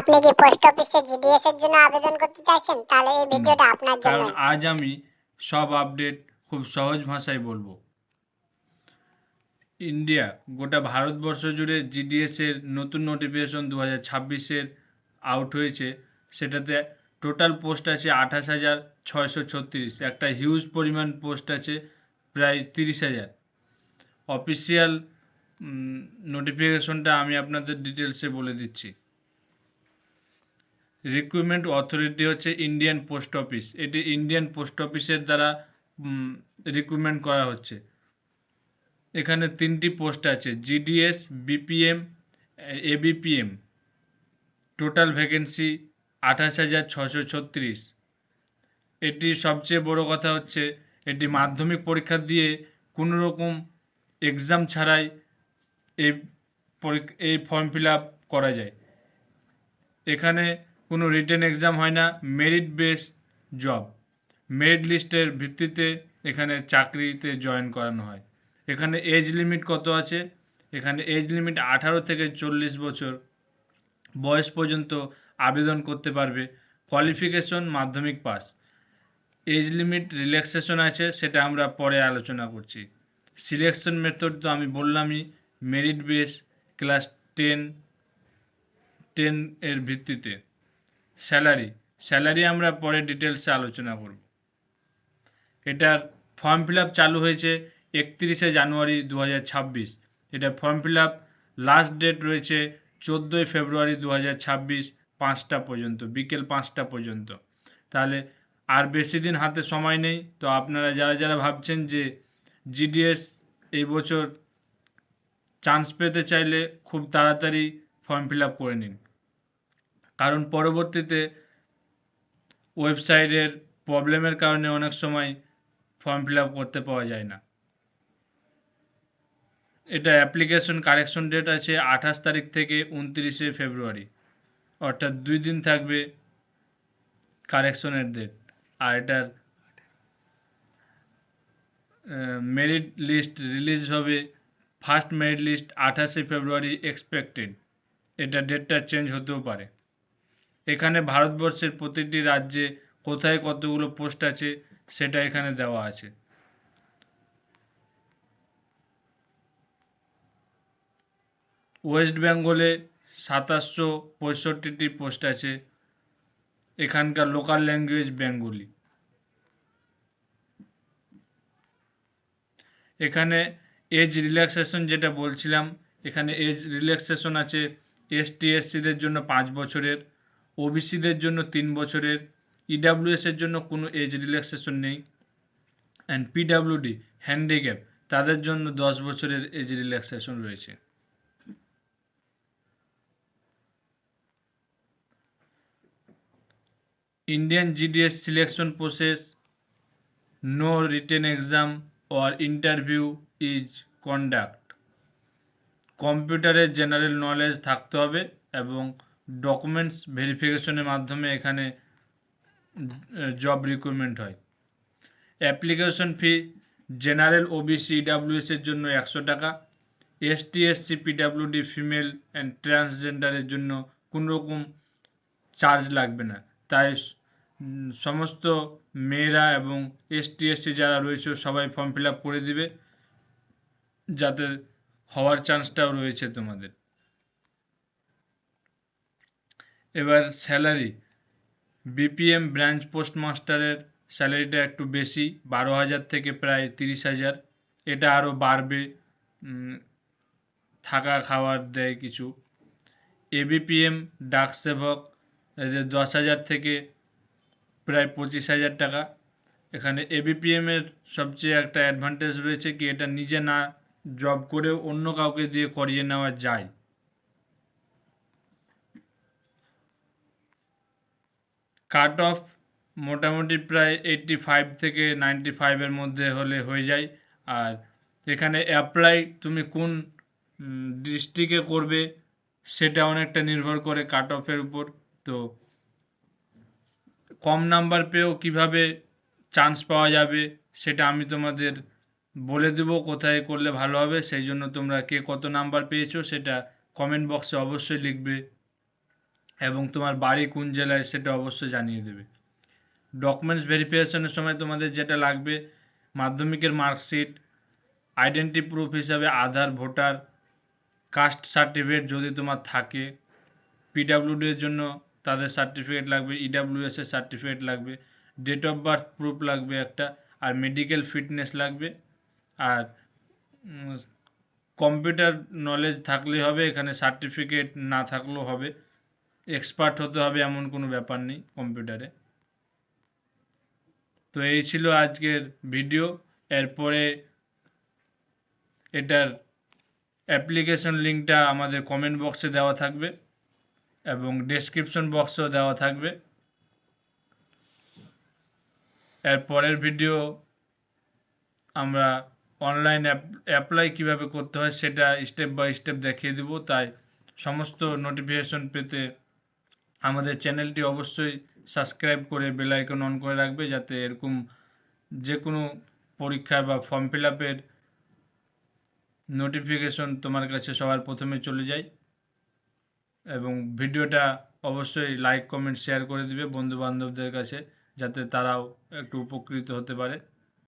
আপনি কি পোস্ট অফিসে জিডিএস এর জন্য আবেদন করতে চাইছেন? তাহলে এই না, ভিডিওটা আপনার কারণ জন্যই। আজ আমি সব আপডেট খুব সহজ ভাষায় বলবো। ইন্ডিয়া, গোটা ভারতবর্ষ জুড়ে জিডিএস এর নতুন নোটিফিকেশন 2026-এর আউট হয়েছে। সেটাতে টোটাল পোস্ট আছে 28,636, একটা হিউজ পরিমাণ পোস্ট আছে, প্রায় 30,000। অফিসিয়াল নোটিফিকেশনটা আমি আপনাদের ডিটেলসে বলে দিচ্ছি। রিক্রুটমেন্ট অথরিটি হচ্ছে ইন্ডিয়ান পোস্ট অফিস। এটি ইন্ডিয়ান পোস্ট অফিসের দ্বারা রিক্রুটমেন্ট করা হচ্ছে। এখানে 3টি পোস্ট আছে, GDS, BPM, ABPM. Total vacancy 28,636। এটি সবচেয়ে বড় কথা হচ্ছে এটি মাধ্যমিক পরীক্ষা দিয়ে কোনো রকম এক্সাম ছাড়াই এই এই ফর্ম ফিল আপ করা যায়। এখানে কোনো রিটেন এক্সাম হয় না, মেরিট বেস জব। মেরিট লিস্টের ভিত্তিতে এখানে চাকরিতে জয়েন করানো হয়। এখানে এজ লিমিট কত আছে? এখানে এজ লিমিট 18 থেকে 40 বছর বয়স পর্যন্ত আবেদন করতে পারবে। কোয়ালিফিকেশন মাধ্যমিক পাস। এজ লিমিট রিল্যাক্সেশন আছে, সেটা আমরা পরে আলোচনা করছি। সিলেকশন মেথড তো আমি বললামই, মেরিট বেস, ক্লাস 10 এর ভিত্তিতে। স্যালারি আমরা পরে ডিটেলসে আলোচনা করব। এটার ফর্ম ফিল আপ চালু হয়েছে 31শে জানুয়ারি 2026। এটা form fill up last date রয়েছে 14ই ফেব্রুয়ারি 2026, 5টা পর্যন্ত, বিকেল 5টা পর্যন্ত। তাহলে আর বেশি দিন হাতে সময় নেই। তো আপনারা যারা যারা ভাবছেন যে জিডিএস এই বছর চান্স পেতে চাইলে খুব তাড়াতাড়ি ফর্ম ফিল আপ করে নিন, কারণ পরবর্তীতে ওয়েবসাইটের প্রবলেমের কারণে অনেক সময় ফর্ম ফিল আপ করতে পাওয়া যায় না। এটা অ্যাপ্লিকেশন কারেকশন ডেট আছে 28 তারিখ থেকে 29শে ফেব্রুয়ারি, অর্থাৎ 2 দিন থাকবে কারেকশনের ডেট। আর এটার মেরিট লিস্ট রিলিজ হবে, ফার্স্ট মেরিট লিস্ট 28শে ফেব্রুয়ারি এক্সপেক্টেড। এটা ডেটটা চেঞ্জ হতেও পারে। এখানে ভারতবর্ষের প্রতিটি রাজ্যে কোথায় কতগুলো পোস্ট আছে সেটা এখানে দেওয়া আছে। ওয়েস্ট বেঙ্গলে 2765টি পোস্ট আছে। এখানকার লোকাল ল্যাঙ্গুয়েজ বেঙ্গলি। এখানে এজ রিল্যাক্সেশন যেটা বলছিলাম, এখানে এজ রিল্যাক্সেশন আছে এসটি এসসিদের জন্য 5 বছরের, ওবিসিদের জন্য 3 বছরের, ইডাব্লিউএসের জন্য কোনো এজ রিল্যাক্সেশন নেই, অ্যান্ড পিডাব্লিউডি হ্যান্ডিক্যাপ তাদের জন্য 10 বছরের এজ রিল্যাক্সেশন রয়েছে। Indian GDS selection process: no written exam or interview is conduct. কম্পিউটারের জেনারেল নলেজ থাকতে হবে এবং ডকুমেন্টস ভেরিফিকেশনের মাধ্যমে এখানে জব রিক্রুটমেন্ট হয়। Application fee: general, OBC, EWS এর জন্য 100 টাকা, ST SC, PWD, female and ট্রান্সজেন্ডারের জন্য কোনো রকম চার্জ লাগবে না। তাই সমস্ত মেয়েরা এবং এসটি এসসি যারা রয়েছে সবাই ফর্ম ফিল আপ করে দিবে, যাতে হওয়ার চান্সটাও রয়েছে তোমাদের। এবার স্যালারি: বিপিএম ব্রাঞ্চ পোস্টমাস্টারের স্যালারিটা একটু বেশি, 12,000 থেকে প্রায় 30,000। এটা আরও বাড়বে, থাকা খাওয়ার দেয় কিছু। এবিপিএম ডাক সেবক 10,000 থেকে প্রায় 25,000 টাকা। এখানে এবিপিএমের সবচেয়ে একটা অ্যাডভান্টেজ রয়েছে কি, এটা নিজে না জব করেও অন্য কাউকে দিয়ে করিয়ে নেওয়া যায়। কাট অফ মোটামুটি প্রায় 85 থেকে 95-এর মধ্যে হলে হয়ে যায়। আর এখানে অ্যাপ্লাই তুমি কোন ডিস্ট্রিক্টে করবে সেটা অনেকটা নির্ভর করে কাট অফের উপর। তো কম নাম্বার পেয়েও কিভাবে চান্স পাওয়া যাবে সেটা আমি তোমাদের বলে দেবো কোথায় করলে ভালো হবে। সেই জন্য তোমরা কে কত নাম্বার পেয়েছো সেটা কমেন্ট বক্সে অবশ্যই লিখবে। এবং তোমার বাড়ি কোন জেলায় সেটা অবশ্যই জানিয়ে দেবে। ডকুমেন্টস ভেরিফিকেশনের সময় তোমাদের যেটা লাগবে, মাধ্যমিকের মার্কশিট, আইডেন্টি প্রুফ হিসাবে আধার, ভোটার, কাস্ট সার্টিফিকেট যদি তোমার থাকে, পিডাব্লিউডি এর জন্য তাদের সার্টিফিকেট লাগবে, ইডাব্লিউএস এর সার্টিফিকেট লাগবে, ডেট অফ বার্থ প্রুফ লাগবে একটা, আর মেডিকেল ফিটনেস লাগবে। আর কম্পিউটার নলেজ থাকলে হবে, এখানে সার্টিফিকেট না থাকলেও হবে, এক্সপার্ট হতে হবে এমন কোনো ব্যাপার নেই কম্পিউটারে। তো এই ছিল আজকের ভিডিও। এরপরে এটার অ্যাপ্লিকেশন লিঙ্কটা আমাদের কমেন্ট বক্সে দেওয়া থাকবে এবং ডেসক্রিপশন বক্সেও দেওয়া থাকবে। এর পরের ভিডিও আমরা অনলাইন অ্যাপ্লাই কিভাবে করতে হয় সেটা স্টেপ বাই স্টেপ দেখিয়ে দেব। তাই সমস্ত নোটিফিকেশন পেতে আমাদের চ্যানেলটি অবশ্যই সাবস্ক্রাইব করে বেল আইকন অন করে রাখবে, যাতে এরকম যে কোনো পরীক্ষার বা ফর্ম ফিল আপের নোটিফিকেশন তোমার কাছে সবার প্রথমে চলে যায়। এবং ভিডিওটা অবশ্যই লাইক কমেন্ট শেয়ার করে দিবে বন্ধু বান্ধবদের কাছে, যাতে তারাও একটু উপকৃত হতে পারে।